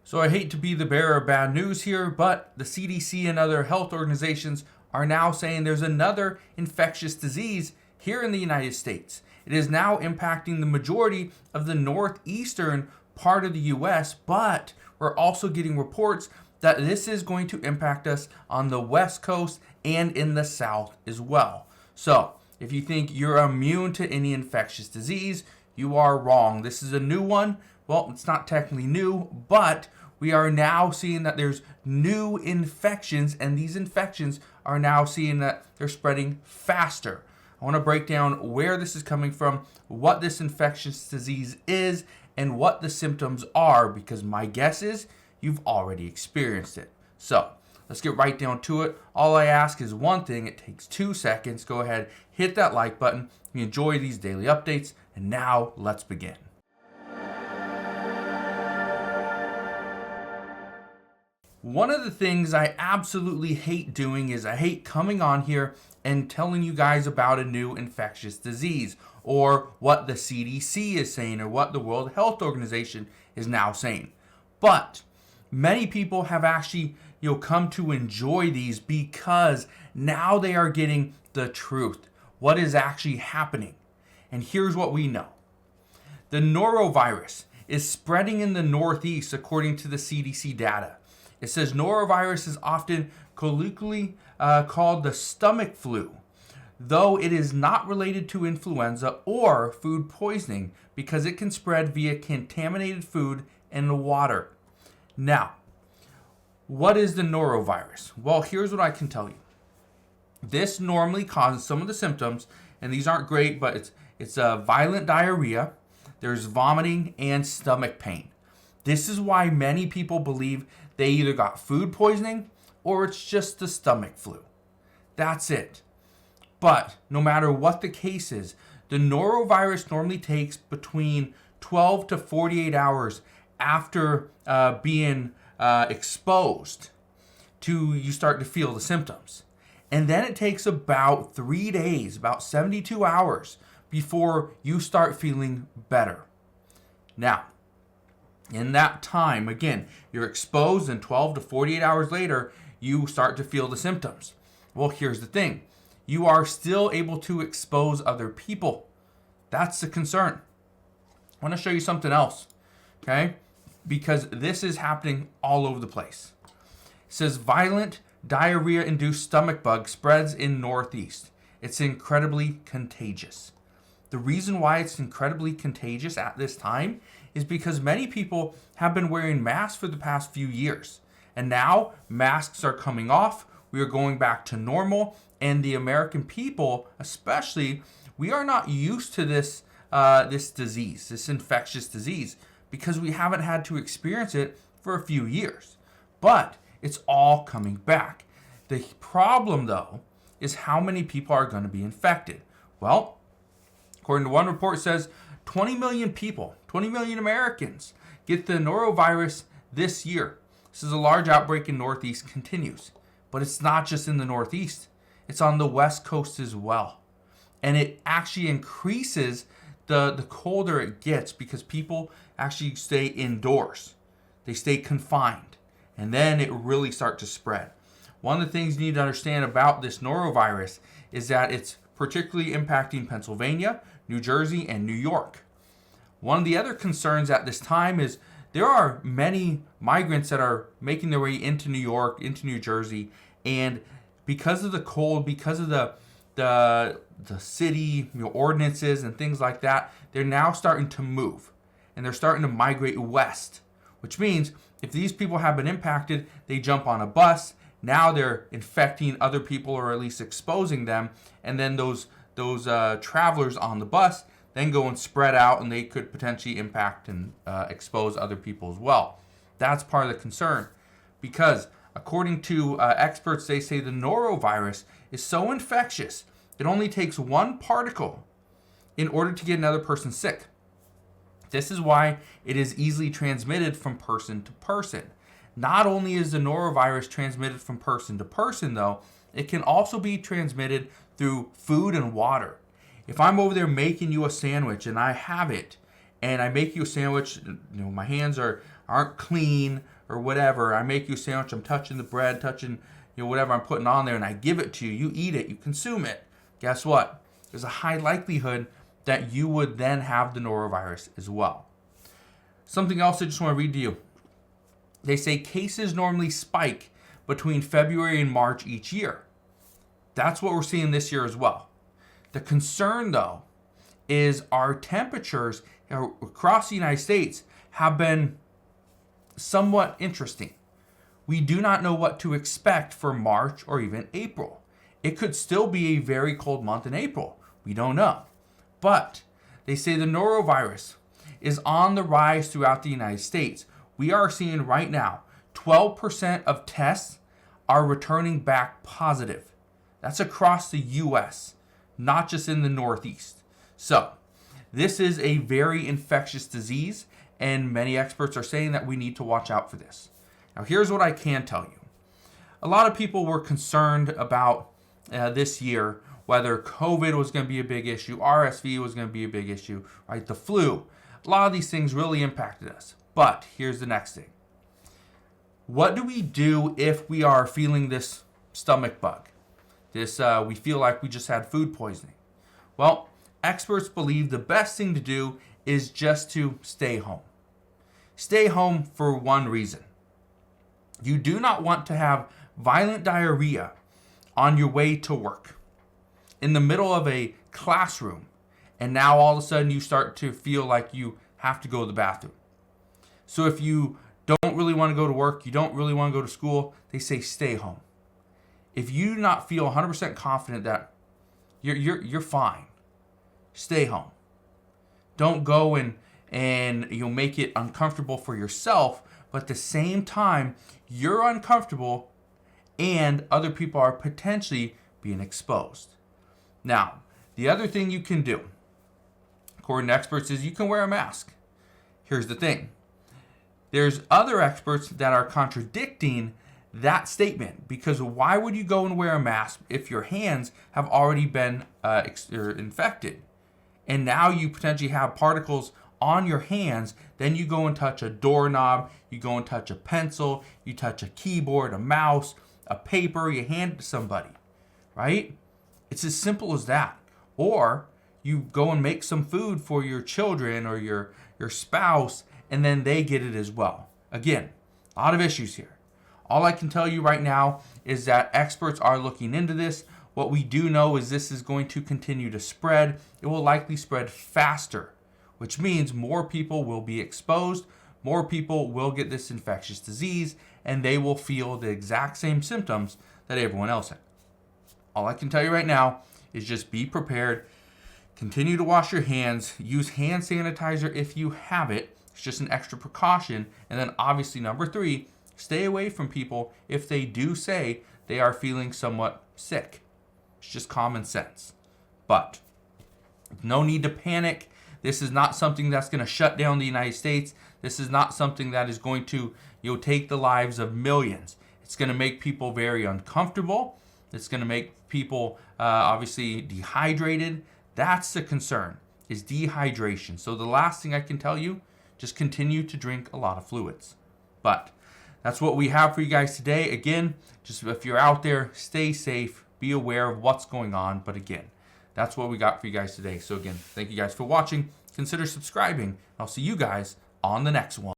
So I hate to be the bearer of bad news here, but the CDC and other health organizations are now saying there's another infectious disease here in the United States. It is now impacting the majority of the northeastern part of the US, but we're also getting reports that this is going to impact us on the West Coast and in the South as well. So if you think you're immune to any infectious disease, you are wrong. This is a new one. Well, it's not technically new, but we are now seeing that there's new infections, and these infections are now seeing that they're spreading faster. I want to break down where this is coming from, what this infectious disease is, and what the symptoms are, because my guess is you've already experienced it. So let's get right down to it. All I ask is one thing. It takes 2 seconds. Go ahead, hit that like button. We enjoy these daily updates, and now let's begin. One of the things I absolutely hate doing is I hate coming on here and telling you guys about a new infectious disease or what the CDC is saying or what the World Health Organization is now saying. But many people have actually come to enjoy these because now they are getting the truth, what is actually happening. And here's what we know. The Norovirus is spreading in the Northeast according to the CDC data. It says norovirus is often colloquially called the stomach flu, though it is not related to influenza or food poisoning because it can spread via contaminated food and water. Now, what is the norovirus? Well, here's what I can tell you. This normally causes some of the symptoms, and these aren't great, but it's violent diarrhea, there's vomiting, and stomach pain. This is why many people believe they either got food poisoning or it's just the stomach flu. That's it. But no matter what the case is, the norovirus normally takes between 12 to 48 hours after being exposed to you start to feel the symptoms. And then it takes about 3 days, about 72 hours before you start feeling better. Now, in that time, again, you're exposed and 12 to 48 hours later, you start to feel the symptoms. Well, here's the thing. You are still able to expose other people. That's the concern. I want to show you something else, okay? Because this is happening all over the place. It says violent diarrhea-induced stomach bug spreads in Northeast. It's incredibly contagious. The reason why it's incredibly contagious at this time is because many people have been wearing masks for the past few years. And now masks are coming off. We are going back to normal. And the American people, especially, we are not used to this disease, this infectious disease, because we haven't had to experience it for a few years. But it's all coming back. The problem, though, is how many people are going to be infected. Well, according to one report, it says 20 million people, 20 million Americans get the norovirus this year. This is a large outbreak in Northeast continues. But it's not just in the Northeast. It's on the West Coast as well. And it actually increases the colder it gets because people actually stay indoors. They stay confined. And then it really starts to spread. One of the things you need to understand about this norovirus is that it's particularly impacting Pennsylvania, New Jersey, and New York. One of the other concerns at this time is there are many migrants that are making their way into New York, into New Jersey, and because of the cold, because of the city ordinances and things like that, they're now starting to move, and they're starting to migrate west, which means if these people have been impacted, they jump on a bus. Now they're infecting other people or at least exposing them, and then those travelers on the bus then go and spread out, and they could potentially impact and expose other people as well. That's part of the concern, because according to experts, they say the norovirus is so infectious, it only takes one particle in order to get another person sick. This is why it is easily transmitted from person to person. Not only is the norovirus transmitted from person to person, though, it can also be transmitted through food and water. If I'm over there making you a sandwich and I have it, and I make you a sandwich, my hands are aren't clean or whatever. I make you a sandwich, I'm touching the bread, touching whatever I'm putting on there, and I give it to you. You eat it, you consume it. Guess what? There's a high likelihood that you would then have the norovirus as well. Something else I just want to read to you. They say cases normally spike between February and March each year. That's what we're seeing this year as well. The concern, though, is our temperatures across the United States have been somewhat interesting. We do not know what to expect for March or even April. It could still be a very cold month in April. We don't know. But they say the norovirus is on the rise throughout the United States. We are seeing right now 12% of tests are returning back positive. That's across the U.S., not just in the Northeast. So this is a very infectious disease, and many experts are saying that we need to watch out for this. Now, here's what I can tell you. A lot of people were concerned about this year whether COVID was going to be a big issue, RSV was going to be a big issue, right? The flu. A lot of these things really impacted us. But here's the next thing. What do we do if we are feeling this stomach bug? We feel like we just had food poisoning. Well, experts believe the best thing to do is just to stay home. Stay home for one reason. You do not want to have violent diarrhea on your way to work, in the middle of a classroom, and now all of a sudden you start to feel like you have to go to the bathroom. So if you don't really want to go to work, you don't really want to go to school, they say stay home. If you do not feel 100% confident that you're fine, stay home. Don't go and you'll make it uncomfortable for yourself, but at the same time, you're uncomfortable and other people are potentially being exposed. Now, the other thing you can do, according to experts, is you can wear a mask. Here's the thing. There's other experts that are contradicting that statement, because why would you go and wear a mask if your hands have already been infected? And now you potentially have particles on your hands, then you go and touch a doorknob, you go and touch a pencil, you touch a keyboard, a mouse, a paper, you hand it to somebody, right? It's as simple as that. Or you go and make some food for your children or your spouse, and then they get it as well. Again, a lot of issues here. All I can tell you right now is that experts are looking into this. What we do know is this is going to continue to spread. It will likely spread faster, which means more people will be exposed, more people will get this infectious disease, and they will feel the exact same symptoms that everyone else had. All I can tell you right now is just be prepared, continue to wash your hands, use hand sanitizer if you have it. It's just an extra precaution. And then obviously number 3, stay away from people if they do say they are feeling somewhat sick. It's just common sense. But no need to panic. This is not something that's going to shut down the United States. This is not something that is going to take the lives of millions. It's going to make people very uncomfortable. It's going to make people obviously dehydrated. That's the concern, is dehydration. So the last thing I can tell you, just continue to drink a lot of fluids. But that's what we have for you guys today. Again, just if you're out there, stay safe, be aware of what's going on. But again, that's what we got for you guys today. So again, thank you guys for watching. Consider subscribing. I'll see you guys on the next one.